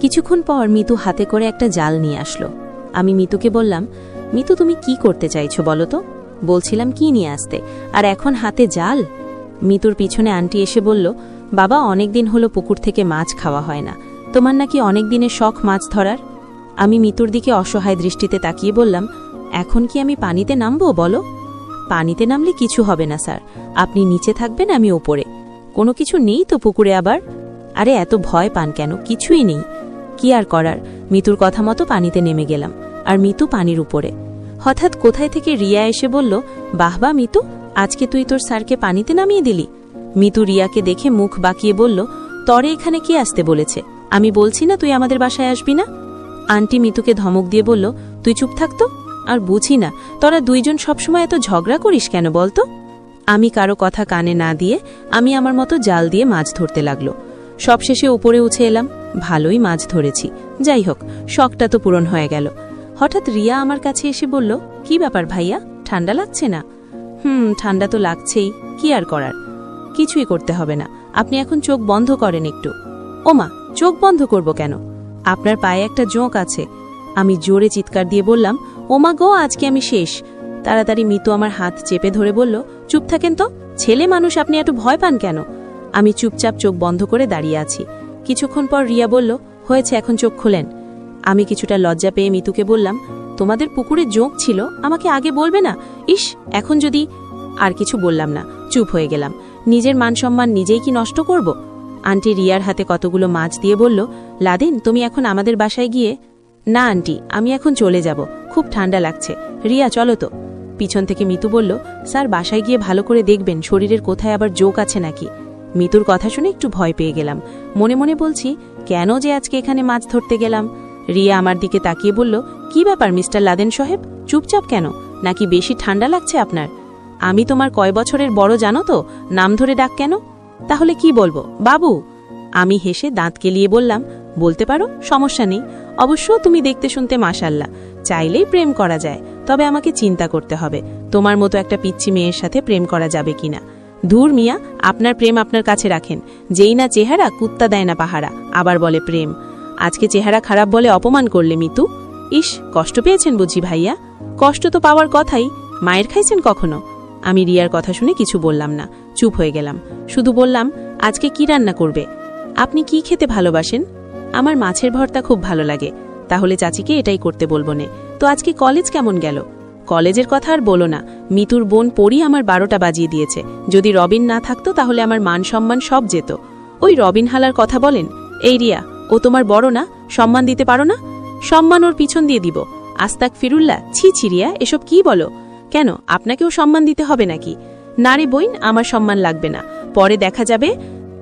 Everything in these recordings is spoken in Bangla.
কিছুক্ষণ পর মিতু হাতে করে একটা জাল নিয়ে আসলো। আমি মিতুকে বললাম, মিতু তুমি কি করতে চাইছো বলো তো? বলছিলাম কি নিয়ে আসতে, আর এখন হাতে জাল? মিতুর পিছনে আন্টি এসে বলল, বাবা অনেক দিন হলো পুকুর থেকে মাছ খাওয়া হয় না, তোমার নাকি অনেক দিনের শখ মাছ ধরার। আমি মিতুর দিকে অসহায় দৃষ্টিতে তাকিয়ে বললাম, এখন কি আমি পানিতে নামবো বলো? পানিতে নামলে কিছু হবে না স্যার, আপনি নিচে থাকবেন, আমি ওপরে। কোনো কিছু নেই তো পুকুরে আবার? আরে এত ভয় পান কেন, কিছুই নেই। কি আর করার, মিতুর কথা মতো পানিতে নেমে গেলাম, আর মিতু পানির উপরে। হঠাৎ কোথায় থেকে রিয়া এসে বলল, বাহবা মিতু, আজকে তুই তোর স্যারকে পানিতে নামিয়ে দিলি। মিতু রিয়াকে দেখে মুখ বাঁকিয়ে বলল, তরে এখানে কে আসতে বলেছে? আমি বলছি না তুই আমাদের বাসায় আসবি না। আন্টি মিতুকে ধমক দিয়ে বলল, তুই চুপ থাকতো। আর বুঝি না তোরা দুইজন সবসময় এত ঝগড়া করিস কেন বলতো? আমি কারো কথা কানে না দিয়ে আমি আমার মতো জাল দিয়ে মাছ ধরতে লাগলো। সবশেষে উপরে উঠে এলাম, ভালোই মাছ ধরেছি। যাই হোক, শখটা তো পূরণ হয়ে গেল। হঠাৎ রিয়া আমার কাছে এসে বলল, কি ব্যাপার ভাইয়া, ঠান্ডা লাগছে না? ঠান্ডা তো লাগছেই, কি আর করার। কিছুই করতে হবে না, আপনি এখন চোখ বন্ধ করেন একটু। ওমা, চোখ বন্ধ করব কেন? আপনার পায়ে একটা জোঁক আছে। আমি জোরে চিৎকার দিয়ে বললাম, ওমা গো, আজকে আমি শেষ। তাড়াতাড়ি মিতু আমার হাত চেপে ধরে বলল, চুপ থাকেন তো, ছেলে মানুষ, আপনি এত ভয় পান কেন? আমি চুপচাপ চোখ বন্ধ করে দাঁড়িয়ে আছি। কিছুক্ষণ পর রিয়া বলল, হয়েছে, এখন চোখ খোলেন। আমি কিছুটা লজ্জা পেয়ে মিতুকে বললাম, তোমাদের পুকুরে জোঁক ছিল, আমাকে আগে বলবে না? ইস, এখন যদি। আর কিছু বললাম না, চুপ হয়ে গেলাম। নিজের মান সম্মান নিজেই কি নষ্ট করব? আন্টি রিয়ার হাতে কতগুলো মাছ দিয়ে বলল, লাদেন তুমি এখন আমাদের বাসায় গিয়ে। না আন্টি, আমি এখন চলে যাব, খুব ঠান্ডা লাগছে। রিয়া চলো তো। পিছন থেকে মিতু বলল, স্যার বাসায় গিয়ে ভালো করে দেখবেন শরীরের কোথায় আবার জোঁক আছে নাকি। মিতুর কথা শুনে একটু ভয় পেয়ে গেলাম। মনে মনে বলছি, কেন যে আজকে এখানে মাছ ধরতে গেলাম। রিয়া আমার দিকে তাকিয়ে বলল, কি ব্যাপার মিস্টার লাদেন সাহেব, চুপচাপ কেন? নাকি বেশি ঠান্ডা লাগছে আপনার? আমি তোমার কয় বছরের বড় জানো তো, নাম ধরে ডাক কেন? তাহলে কি বলবো, বাবু? আমি হেসে দাঁত কেলিয়ে বললাম, বলতে পারো, সমস্যা নেই। অবশ্য তুমি দেখতে শুনতে মাশাল্লাহ, চাইলেই প্রেম করা যায়, তবে আমাকে চিন্তা করতে হবে তোমার মতো একটা পিচ্চি মেয়ের সাথে প্রেম করা যাবে কিনা। ধুর মিয়া, আপনার প্রেম আপনার কাছে রাখেন। যেই না চেহারা, কুত্তা দেয় না পাহারা, আবার বলে প্রেম। আজকে চেহারা খারাপ বলে অপমান করলে মিতু। ইস, কষ্ট পেয়েছেন বুঝি ভাইয়া? কষ্ট তো পাওয়ার কথাই, মায়ের খাইছেন কখনো? আমি রিয়ার কথা শুনে কিছু বললাম না, চুপ হয়ে গেলাম। শুধু বললাম, আজকে কি রান্না করবে? আপনি কি খেতে ভালোবাসেন? আমার মাছের ভর্তা খুব ভালো লাগে। তাহলে চাচিকে এটাই করতে বলবো নে। তো আজকে কলেজ কেমন গেল? কলেজের কথা আর বলো না, মিতুর বোন পরি আমার 12টা বাজিয়ে দিয়েছে। যদি রবিন না থাকতো তাহলে আমার মান সম্মান সব যেত। ওই রবিন হালার কথা বলেন? এই রিয়া, ও তোমার বড় না, সম্মান দিতে পারো না? সম্মান ওর পিছন দিয়ে দিব? আস্তাক ফিরুল্লাহ, ছি ছি রিয়া, এসব কি বলো? কেন, আপনাকেও সম্মান দিতে হবে নাকি? নারী বইন, আমার সম্মান লাগবে না, পরে দেখা যাবে।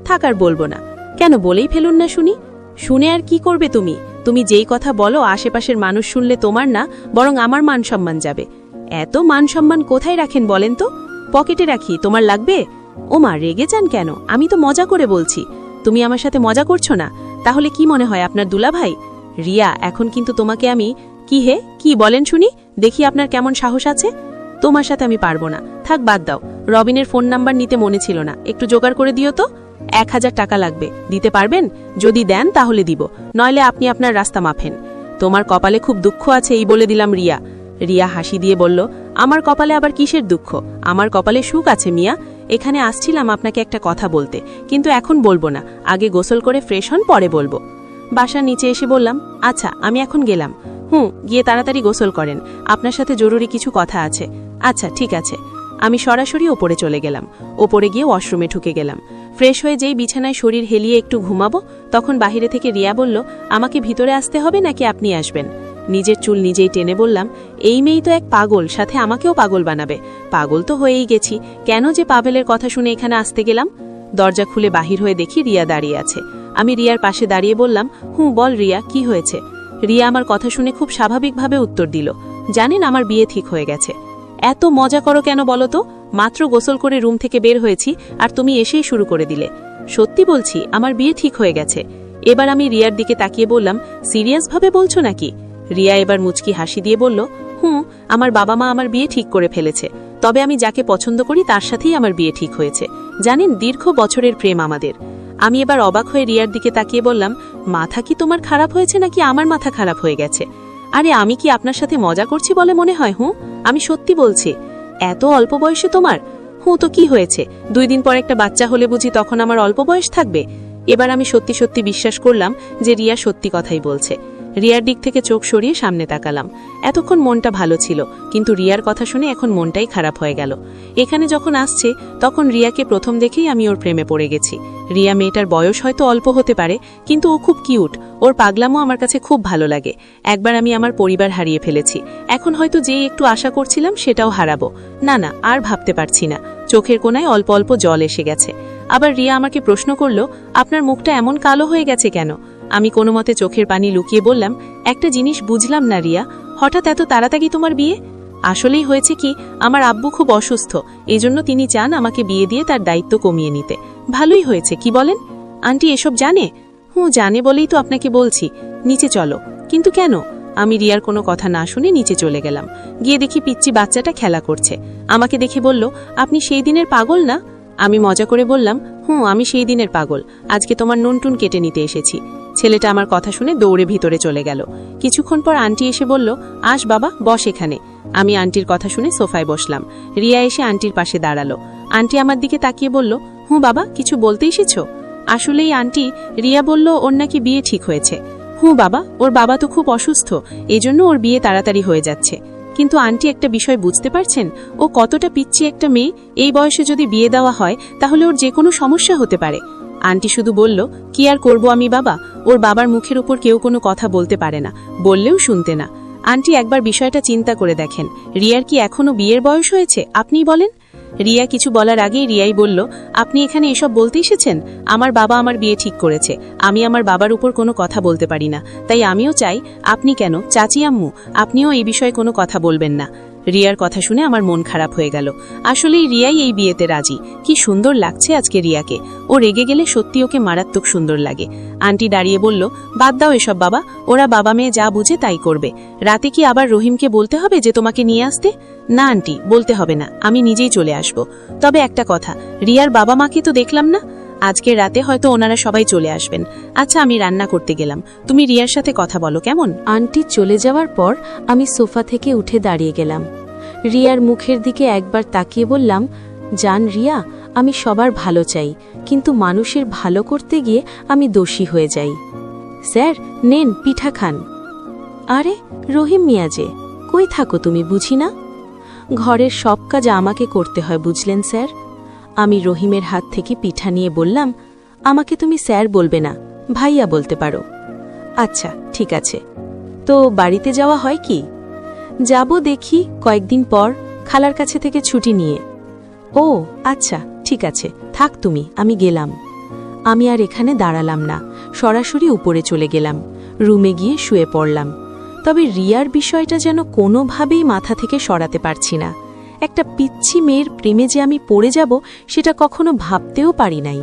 থাকার বলবো না কেন, বলেই ফেলুন না শুনি। শুনে আর কি করবে তুমি? তুমি যেই কথা বলো আশেপাশের মানুষ শুনলে তোমার না, বরং আমার মান সম্মান যাবে। এত মান সম্মান কোথায় রাখেন বলেন তো? পকেটে রাখি, তোমার লাগবে? ওমা, রেগে যান কেন? আমি তো মজা করে বলছি। তুমি আমার সাথে মজা করছো না? তাহলে কি মনে হয় আপনার দুলাভাই? রিয়া, এখন কিন্তু তোমাকে আমি। কি হে, কি বলেন শুনি, দেখি আপনার কেমন সাহস আছে। তোমার সাথে আমি পারবো না, থাক বাদ দাও। রবিনের ফোন নাম্বার নিতে মনে ছিল না, একটু জোগাড় করে দিও তো। 1000 টাকা লাগবে, দিতে পারবেন? যদি দেন তাহলে দিব, নইলে আপনি আপনার রাস্তা মাফেন। তোমার কপালে খুব দুঃখ আছে এই বলে দিলাম রিয়া। রিয়া হাসি দিয়ে বলল, আমার কপালে আবার কিসের দুঃখ? আমার কপালে সুখ আছে মিয়া। এখানে আসছিলাম আপনাকে একটা কথা বলতে, কিন্তু এখন বলবো না, আগে গোসল করে ফ্রেশ হন, পরে বলবো। বাসার নিচে এসে বললাম, আচ্ছা আমি এখন গেলাম। গিয়ে তাড়াতাড়ি গোসল করেন, আপনার সাথে জরুরি কিছু কথা আছে। আচ্ছা ঠিক আছে। আমি সরাসরি ওপরে চলে গেলাম। ওপরে গিয়ে ওয়াশরুমে ঢুকে গেলাম। ফ্রেশ হয়ে যেই বিছানায় শরীর হেলিয়ে একটু ঘুমাবো, তখন বাহিরে থেকে রিয়া বলল, আমাকে ভিতরে আসতে হবে নাকি আপনি আসবেন? নিজের চুল নিজেই টেনে বললাম, এই মেয়েই তো এক পাগল, সাথে আমাকেও পাগল বানাবে। পাগল তো হয়েই গেছি, কেন যে পাভেলের কথা শুনে এখানে আসতে গেলাম? দরজা খুলে বাহির হয়ে দেখি রিয়া দাঁড়িয়ে আছে। আমি রিয়ার পাশে দাঁড়িয়ে বললাম, বল রিয়া, কি হয়েছে? রিয়া আমার কথা শুনে খুব স্বাভাবিকভাবে উত্তর দিল, জানেন আমার বিয়ে ঠিক হয়ে গেছে। এত মজা করো কেন বলো তো? মাত্র গোসল করে রুম থেকে বের হয়েছি, আর তুমি এসেই শুরু করে দিলে। সত্যি বলছি, আমার বিয়ে ঠিক হয়ে গেছে। এবার আমি রিয়ার দিকে তাকিয়ে বললাম, সিরিয়াসভাবে বলছো নাকি? রিয়া এবার মুচকি হাসি দিয়ে বলল, আমার বাবা মা আমার বিয়ে ঠিক করে ফেলেছে, তবে আমি যাকে পছন্দ করি তার সাথেই আমার বিয়ে ঠিক হয়েছে। জানেন, দীর্ঘ বছরের প্রেম আমাদের। আমি এবার অবাক হয়ে রিয়ার দিকে তাকিয়ে বললাম, মাথা কি তোমার খারাপ হয়েছে নাকি আমার মাথা খারাপ হয়ে গেছে? আরে আমি কি আপনার সাথে মজা করছি বলে মনে হয়? আমি সত্যি বলছি। এত অল্প বয়সে তোমার? তো কি হয়েছে, 2 দিন পর একটা বাচ্চা হলে বুঝি তখন আমার অল্প বয়স থাকবে? এবার আমি সত্যি সত্যি বিশ্বাস করলাম যে রিয়া সত্যি কথাই বলছে। রিয়ার দিক থেকে চোখ সরিয়ে সামনে তাকালাম। এতক্ষণ মনটা ভালো ছিল, কিন্তু রিয়ার কথা শুনে এখন মনটাই খারাপ হয়ে গেল। এখানে যখন আসছে তখন রিয়াকে প্রথম দেখেই আমি ওর প্রেমে পড়ে গেছি। রিয়া মেয়েটার বয়স হয়তো অল্প হতে পারে, কিন্তু ও খুব কিউট, ওর পাগলামো আমার কাছে খুব ভালো লাগে। একবার আমি আমার পরিবার হারিয়ে ফেলেছি, এখন হয়তো যেই একটু আশা করছিলাম সেটাও হারাবো। না না, আর ভাবতে পারছি না। চোখের কোণায় অল্প অল্প জল এসে গেছে। আবার রিয়া আমাকে প্রশ্ন করল, আপনার মুখটা এমন কালো হয়ে গেছে কেন? আমি কোনো মতে চোখের পানি লুকিয়ে বললাম, একটা জিনিস বুঝলাম না রিয়া, হঠাৎ এত তাড়াতাড়ি তোমার বিয়ে? আসলেই হয়েছে কি, আমার আব্বু খুব অসুস্থ, এজন্য তিনি চান আমাকে বিয়ে দিয়ে তার দায়িত্ব কমিয়ে নিতে। ভালোই হয়েছে, কি বলেন? আন্টি এসব জানে? জানে বলেই তো আপনাকে বলছি। নিচে চলো। কিন্তু কেন? আমি রিয়ার কোনো কথা না শুনে নিচে চলে গেলাম। গিয়ে দেখি পিচ্চি বাচ্চাটা খেলা করছে। আমাকে দেখে বলল, আপনি সেই দিনের পাগল না? আমি মজা করে বললাম, আমি সেই দিনের পাগল, আজকে তোমার নুনটুন কেটে নিতে এসেছি। ছেলেটা আমার কথা শুনে দৌড়ে ভিতরে চলে গেল। কিছুক্ষণ পর আন্টি এসে বলল, আস বাবা, বস এখানে। আমি আন্টির কথা শুনে সোফায় বসলাম। রিয়া এসে আন্টির পাশে দাঁড়ালো। আন্টি আমার দিকে তাকিয়ে বলল, বাবা, কিছু বলতে এসেছো? আসলেই আন্টি, রিয়া বলল ওর নাকি বিয়ে ঠিক হয়েছে। বাবা, ওর বাবা তো খুব অসুস্থ, এজন্য ওর বিয়ে তাড়াতাড়ি হয়ে যাচ্ছে। কিন্তু আন্টি, একটা বিষয় বুঝতে পারছেন, ও কতটা পিচ্ছি একটা মেয়ে। এই বয়সে যদি বিয়ে দেওয়া হয় তাহলে ওর যে কোনো সমস্যা হতে পারে। আন্টি শুধু বলল, কি আর করব আমি বাবা, ওর বাবার মুখের উপর কেউ কোনো কথা বলতে পারে না, বললেও শুনতে না। আন্টি, একবার বিষয়টা চিন্তা করে দেখেন, রিয়ার কি এখনো বিয়ের বয়স হয়েছে? আপনিই বলেন। রিয়া কিছু বলার আগেই রিয়াই বলল, আপনি এখানে এসব বলতে এসেছেন? আমার বাবা আমার বিয়ে ঠিক করেছে, আমি আমার বাবার উপর কোনো কথা বলতে পারি না, তাই আমিও চাই আপনি কেন, চাচি আম্মু, আপনিও এই বিষয়ে কোনো কথা বলবেন না। রিয়ার কথা শুনে আমার মন খারাপ হয়ে গেল। আসলেই রিয়াই এই বিয়েতে রাজি। কি সুন্দর লাগছে আজকে রিয়াকে, ও রেগে গেলে সত্যি ওকে মারাত্মক সুন্দর লাগে। আন্টি দাঁড়িয়ে বলল, বাদ দাও এসব বাবা, ওরা বাবা মেয়ে যা বুঝে তাই করবে। রাতে কি আবার রহিমকে বলতে হবে যে তোমাকে নিয়ে আসতে? না আন্টি, বলতে হবে না, আমি নিজেই চলে আসব। তবে একটা কথা, রিয়ার বাবা মাকে তো দেখলাম না, আজকের রাতে হয়তো ওনারা সবাই চলে আসবেন। আচ্ছা, আমি রান্না করতে গেলাম, তুমি রিয়ার সাথে কথা বলো, কেমন? আন্টি চলে যাওয়ার পর আমি সোফা থেকে উঠে দাঁড়িয়ে গেলাম। রিয়ার মুখের দিকে একবার তাকিয়ে বললাম, জান রিয়া, আমি সবার ভালো চাই, কিন্তু মানুষের ভালো করতে গিয়ে আমি দোষী হয়ে যাই। স্যার, নেন পিঠা খান। আরে রহিম মিয়া যে, কই থাকো তুমি বুঝি না? ঘরের সব কাজ আমাকে করতে হয়, বুঝলেন স্যার? আমি রহিমের হাত থেকে পিঠা নিয়ে বললাম, আমাকে তুমি স্যার বলবে না, ভাইয়া বলতে পারো। আচ্ছা ঠিক আছে, তো বাড়িতে যাওয়া হয় কি? যাব দেখি কয়েকদিন পর, খালার কাছে থেকে ছুটি নিয়ে। ও আচ্ছা ঠিক আছে, থাক তুমি, আমি গেলাম। আমি আর এখানে দাঁড়ালাম না, সরাসরি উপরে চলে গেলাম। রুমে গিয়ে শুয়ে পড়লাম। তবে রিয়ার বিষয়টা যেন কোনোভাবেই মাথা থেকে সরাতে পারছি না। একটা পিচ্ছি মেয়ের প্রেমে যে আমি পড়ে যাব সেটা কখনো ভাবতেও পারি নাই।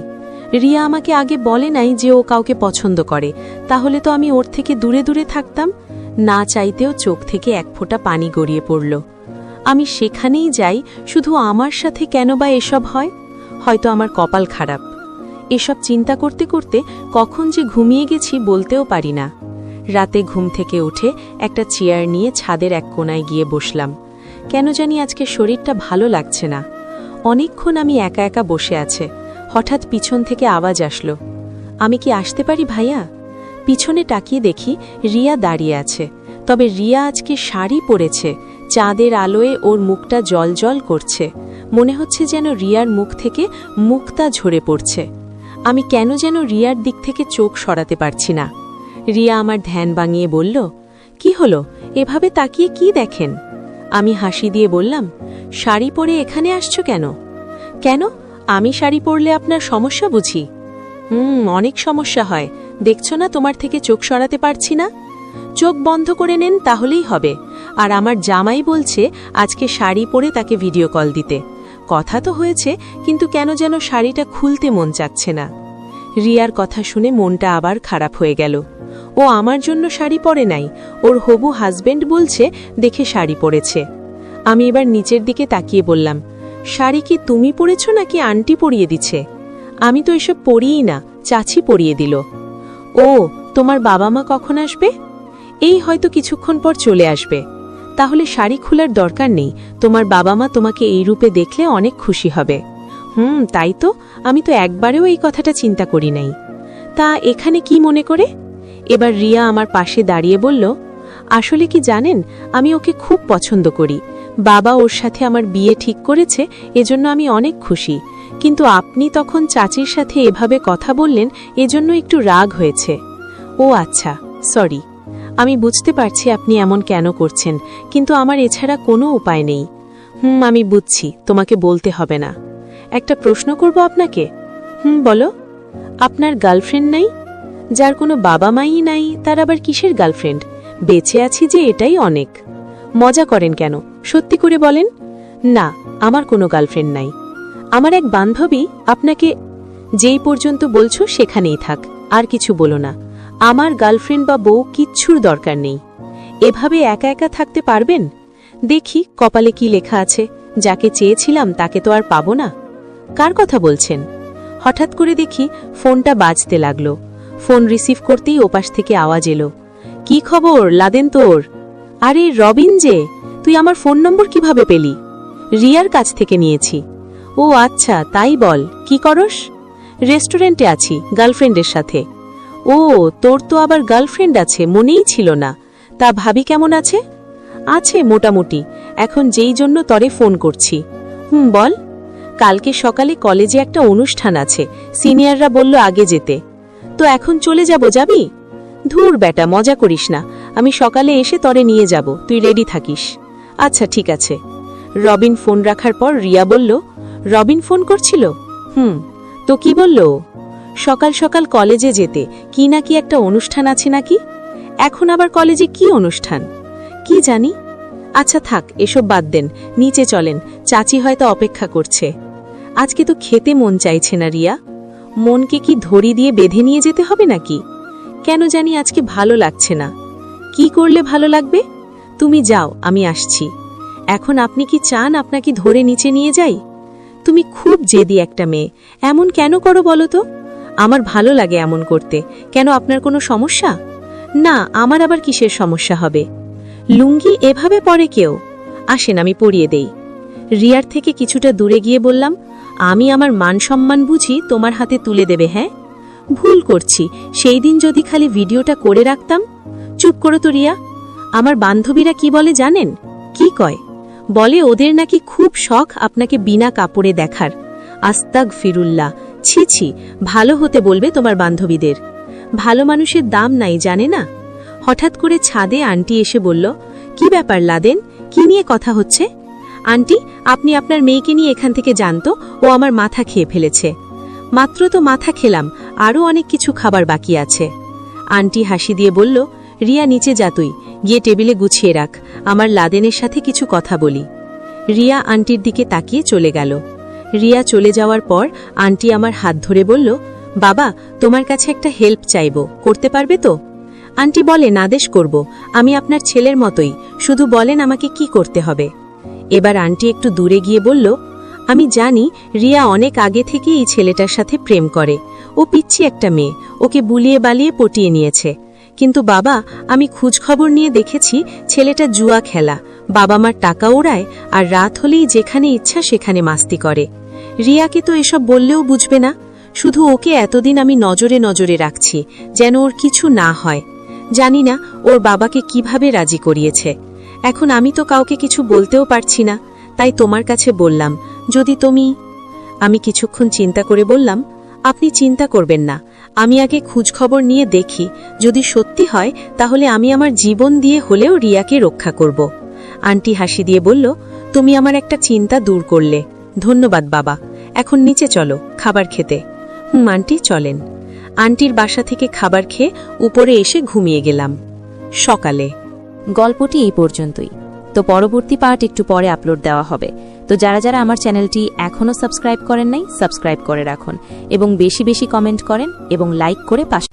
রিয়া আমাকে আগে বলে নাই যে ও কাউকে পছন্দ করে, তাহলে তো আমি ওর থেকে দূরে দূরে থাকতাম। না চাইতেও চোখ থেকে এক ফোঁটা পানি গড়িয়ে পড়ল। আমি সেখানেই যাই, শুধু আমার সাথে কেন বা এসব হয়? হয়তো আমার কপাল খারাপ। এসব চিন্তা করতে করতে কখন যে ঘুমিয়ে গেছি বলতেও পারি না। রাতে ঘুম থেকে উঠে একটা চেয়ার নিয়ে ছাদের এক কোণায় গিয়ে বসলাম। কেন জানি আজকে শরীরটা ভালো লাগছে না। অনেকক্ষণ আমি একা একা বসে আছে। হঠাৎ পিছন থেকে আওয়াজ আসলো, আমি কি আসতে পারি ভাইয়া? পিছনে তাকিয়ে দেখি রিয়া দাঁড়িয়ে আছে। তবে রিয়া আজকে শাড়ি পরেছে, চাঁদের আলোয় ওর মুখটা জলজল করছে। মনে হচ্ছে যেন রিয়ার মুখ থেকে মুক্তা ঝরে পড়ছে। আমি কেন যেন রিয়ার দিক থেকে চোখ সরাতে পারছি না। রিয়া আমার ধ্যান ভাঙিয়ে বলল, কি হলো, এভাবে তাকিয়ে কি দেখেন? আমি হাসি দিয়ে বললাম, শাড়ি পরে এখানে আসছো কেন? কেন, আমি শাড়ি পরলে আপনার সমস্যা বুঝি? অনেক সমস্যা হয়, দেখছো না তোমার থেকে চোখ সরাতে পারছি না? চোখ বন্ধ করে নেন, তাহলেই হবে। আর আমার জামাই বলছে আজকে শাড়ি পরে তাকে ভিডিও কল দিতে। কথা তো হয়েছে, কিন্তু কেন যেন শাড়িটা খুলতে মন চাচ্ছে না। রিয়ার কথা শুনে মনটা আবার খারাপ হয়ে গেল। ও আমার জন্য শাড়ি পরে নাই, ওর হবু হাজবেন্ড বলছে দেখে শাড়ি পরেছে। আমি এবার নিচের দিকে তাকিয়ে বললাম, শাড়ি কি তুমি পরেছ নাকি আন্টি পরিয়ে দিচ্ছে? আমি তো এসব পরিই না, চাচি পরিয়ে দিল। ও, তোমার বাবা মা কখন আসবে? এই হয়তো কিছুক্ষণ পর চলে আসবে। তাহলে শাড়ি খোলার দরকার নেই, তোমার বাবা মা তোমাকে এই রূপে দেখলে অনেক খুশি হবে। তাই তো, আমি তো একবারেও এই কথাটা চিন্তা করি নাই। তা এখানে কি মনে করে? এবার রিয়া আমার পাশে দাঁড়িয়ে বলল, আসলে কি জানেন, আমি ওকে খুব পছন্দ করি। বাবা ওর সাথে আমার বিয়ে ঠিক করেছে, এজন্য আমি অনেক খুশি। কিন্তু আপনি তখন চাচির সাথে এভাবে কথা বললেন, এজন্য একটু রাগ হয়েছে। ও আচ্ছা, সরি। আমি বুঝতে পারছি আপনি এমন কেন করছেন, কিন্তু আমার এছাড়া কোনো উপায় নেই। আমি বুঝছি, তোমাকে বলতে হবে না। একটা প্রশ্ন করব আপনাকে। বলো। আপনার গার্লফ্রেন্ড নাই? যার কোনো বাবা মাই নাই, তার আবার কিসের গার্লফ্রেন্ড? বেঁচে আছি যে এটাই অনেক। মজা করেন কেন, সত্যি করে বলেন। না, আমার কোনো গার্লফ্রেন্ড নাই। আমার এক বান্ধবী আপনাকে। যেই পর্যন্ত বলছো সেখানেই থাক, আর কিছু বলো না। আমার গার্লফ্রেন্ড বা বউ কিচ্ছুর দরকার নেই। এভাবে একা একা থাকতে পারবেন? দেখি কপালে কি লেখা আছে। যাকে চেয়েছিলাম তাকে তো আর পাবো না। কার কথা বলছেন? হঠাৎ করে দেখি ফোনটা বাজতে লাগলো। ফোন রিসিভ করতেই ওপাশ থেকে আওয়াজ এলো, কি খবর লাদেন তোর? আরে রবিন যে, তুই আমার ফোন নম্বর কিভাবে পেলি? রিয়ার কাছ থেকে নিয়েছি। ও আচ্ছা, তাই বল, কি করস? রেস্টুরেন্টে আছি গার্লফ্রেন্ডের সাথে। ও, তোর তো আবার গার্লফ্রেন্ড আছে, মনেই ছিল না। তা ভাবি কেমন আছে? আছে মোটামুটি, এখন যেই জন্য তরে ফোন করছি। বল। কালকে সকালে কলেজে একটা অনুষ্ঠান আছে, সিনিয়ররা বলল আগে যেতে। তো এখন চলে যাব, যাবি? ধুর বেটা, মজা করিস না। আমি সকালে এসে তরে নিয়ে যাব, তুই রেডি থাকিস। আচ্ছা ঠিক আছে। রবিন ফোন রাখার পর রিয়া বলল, রবিন ফোন করছিল? তো কি বলল? সকাল সকাল কলেজে যেতে, কি নাকি একটা অনুষ্ঠান আছে নাকি। এখন আবার কলেজে কি অনুষ্ঠান? কি জানি। আচ্ছা থাক, এসব বাদ দেন, নিচে চলেন, চাচি হয়তো অপেক্ষা করছে। আজকে তো খেতে মন চাইছে না রিয়া। মনকে কি ধরি দিয়ে বেঁধে নিয়ে যেতে হবে নাকি? কেন জানি আজকে ভালো লাগছে না। কি করলে ভালো লাগবে? তুমি যাও, আমি আসছি। এখন আপনি কি চান আপনাকে ধরে নিচে নিয়ে যাই? তুমি খুব জেদি একটা মেয়ে, এমন কেন করো বলো তো? আমার ভালো লাগে এমন করতে। কেন, আপনার কোনো সমস্যা? না, আমার আবার কিসের সমস্যা হবে? লুঙ্গি এভাবে পরে কেউ? আসেন আমি পরিয়ে দেই। রিয়ার থেকে কিছুটা দূরে গিয়ে বললাম, আমি আমার মান সম্মান বুঝি তোমার হাতে তুলে দেবে? হ্যাঁ, ভুল করছি। সেই দিন যদি খালি ভিডিওটা করে রাখতাম। চুপ করো তো রিয়া। আমার বান্ধবীরা কি বলে জানেন? কি কয়? বলে ওদের নাকি খুব শখ আপনাকে বিনা কাপড়ে দেখার। আস্তাগ ফিরুল্লাহ, ছি ছি, ভালো হতে বলবে তোমার বান্ধবীদের। ভালো মানুষের দাম নাই, জানে না। হঠাৎ করে ছাদে আন্টি এসে বলল, কি ব্যাপার লাদেন, কি নিয়ে কথা হচ্ছে? আন্টি, আপনি আপনার মেয়েকে নিয়ে এখান থেকে জানতো, ও আমার মাথা খেয়ে ফেলেছে। মাত্র তো মাথা খেলাম, আরও অনেক কিছু খাবার বাকি আছে। আন্টি হাসি দিয়ে বলল, রিয়া নিচে যা, তুই গিয়ে টেবিলে গুছিয়ে রাখ, আমার লাদেনের সাথে কিছু কথা বলি। রিয়া আন্টির দিকে তাকিয়ে চলে গেল। রিয়া চলে যাওয়ার পর আন্টি আমার হাত ধরে বলল, বাবা, তোমার কাছে একটা হেল্প চাইব, করতে পারবে তো? আন্টি বলে, আদেশ করব, আমি আপনার ছেলের মতোই, শুধু বলেন আমাকে কি করতে হবে। এবার আন্টি একটু দূরে গিয়ে বলল, আমি জানি রিয়া অনেক আগে থেকে এই ছেলেটার সাথে প্রেম করে। ও পিচ্ছি একটা মেয়ে, ওকে বুলিয়ে বালিয়ে পটিয়ে নিয়েছে। কিন্তু বাবা, আমি খোঁজখবর নিয়ে দেখেছি ছেলেটা জুয়া খেলা, বাবা মার টাকা ওড়ায়, আর রাত হলেই যেখানে ইচ্ছা সেখানে মাস্তি করে। রিয়াকে তো এসব বললেও বুঝবে না। শুধু ওকে এতদিন আমি নজরে নজরে রাখছি, যেন ওর কিছু না হয়। জানি না ওর বাবাকে কিভাবে রাজি করিয়েছে। এখন আমি তো কাউকে কিছু বলতেও পারছি না, তাই তোমার কাছে বললাম, যদি তুমি। আমি কিছুক্ষণ চিন্তা করে বললাম, আপনি চিন্তা করবেন না, আমি আগে খোঁজখবর নিয়ে দেখি, যদি সত্যি হয় তাহলে আমি আমার জীবন দিয়ে হলেও রিয়াকে রক্ষা করব। আন্টি হাসি দিয়ে বলল, তুমি আমার একটা চিন্তা দূর করলে, ধন্যবাদ বাবা। এখন নিচে চলো খাবার খেতে। আন্টি চলেন। আন্টির বাসা থেকে খাবার খেয়ে উপরে এসে ঘুমিয়ে গেলাম। সকালে গল্পটি এই পর্যন্তই। তো পরবর্তী পার্ট একটু পরে আপলোড দেওয়া হবে। তো যারা যারা আমার চ্যানেলটি এখনও সাবস্ক্রাইব করেন নাই, সাবস্ক্রাইব করে রাখুন এবং বেশি বেশি কমেন্ট করেন এবং লাইক করে পাশে।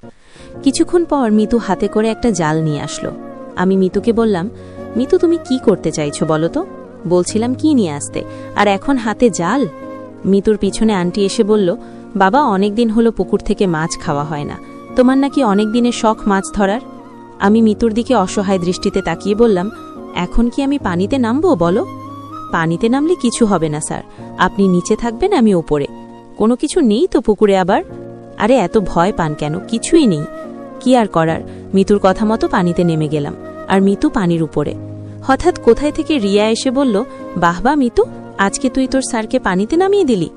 কিছুক্ষণ পর মিতু হাতে করে একটা জাল নিয়ে আসলো। আমি মিতুকে বললাম, মিতু তুমি কি করতে চাইছো বলো তো? বলছিলাম কি নিয়ে আসতে, আর এখন হাতে জাল। মিতুর পিছনে আন্টি এসে বলল, বাবা অনেক দিন হলো পুকুর থেকে মাছ খাওয়া হয় না, তোমার নাকি অনেক দিনের শখ মাছ ধরার। আমি মিতুর দিকে অসহায় দৃষ্টিতে তাকিয়ে বললাম, এখন কি আমি পানিতে নামবো বলো? পানিতে নামলে কিছু হবে না স্যার, আপনি নিচে থাকবেন, আমি ওপরে। কোনো কিছু নেই তো পুকুরে আবার? আরে এত ভয় পান কেন, কিছুই নেই। কি আর করার, মিতুর কথা মতো পানিতে নেমে গেলাম, আর মিতু পানির উপরে। হঠাৎ কোথায় থেকে রিয়া এসে বলল, বাহবা মিতু, আজকে তুই তোর স্যারকে পানিতে নামিয়ে দিলি।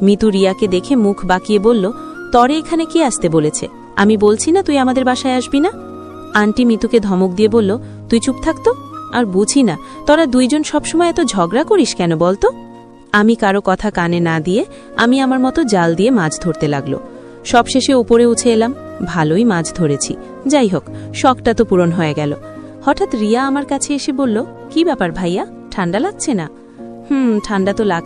মিতু রিয়াকে দেখে মুখ বাঁকিয়ে বলল, তরে এখানে কি আসতে বলেছে? আমি বলছি না তুই আমাদের বাসায় আসবি না। আন্টি মিতুকে ধমক দিয়ে বলল, তুই চুপ থাকতো। আর বুঝি না তোরা দুইজন সবসময় এত ঝগড়া করিস কেন বলতো? আমি কারো কথা কানে না দিয়ে আমি আমার মতো জাল দিয়ে মাছ ধরতে লাগলো। সবশেষে উপরে উঠে এলাম, ভালোই মাছ ধরেছি। যাই হোক, শখটা তো পূরণ হয়ে গেল। হঠাৎ রিয়া আমার কাছে এসে বলল, কি ব্যাপার ভাইয়া, ঠান্ডা লাগছে না? ঠান্ডা তো লাগছে।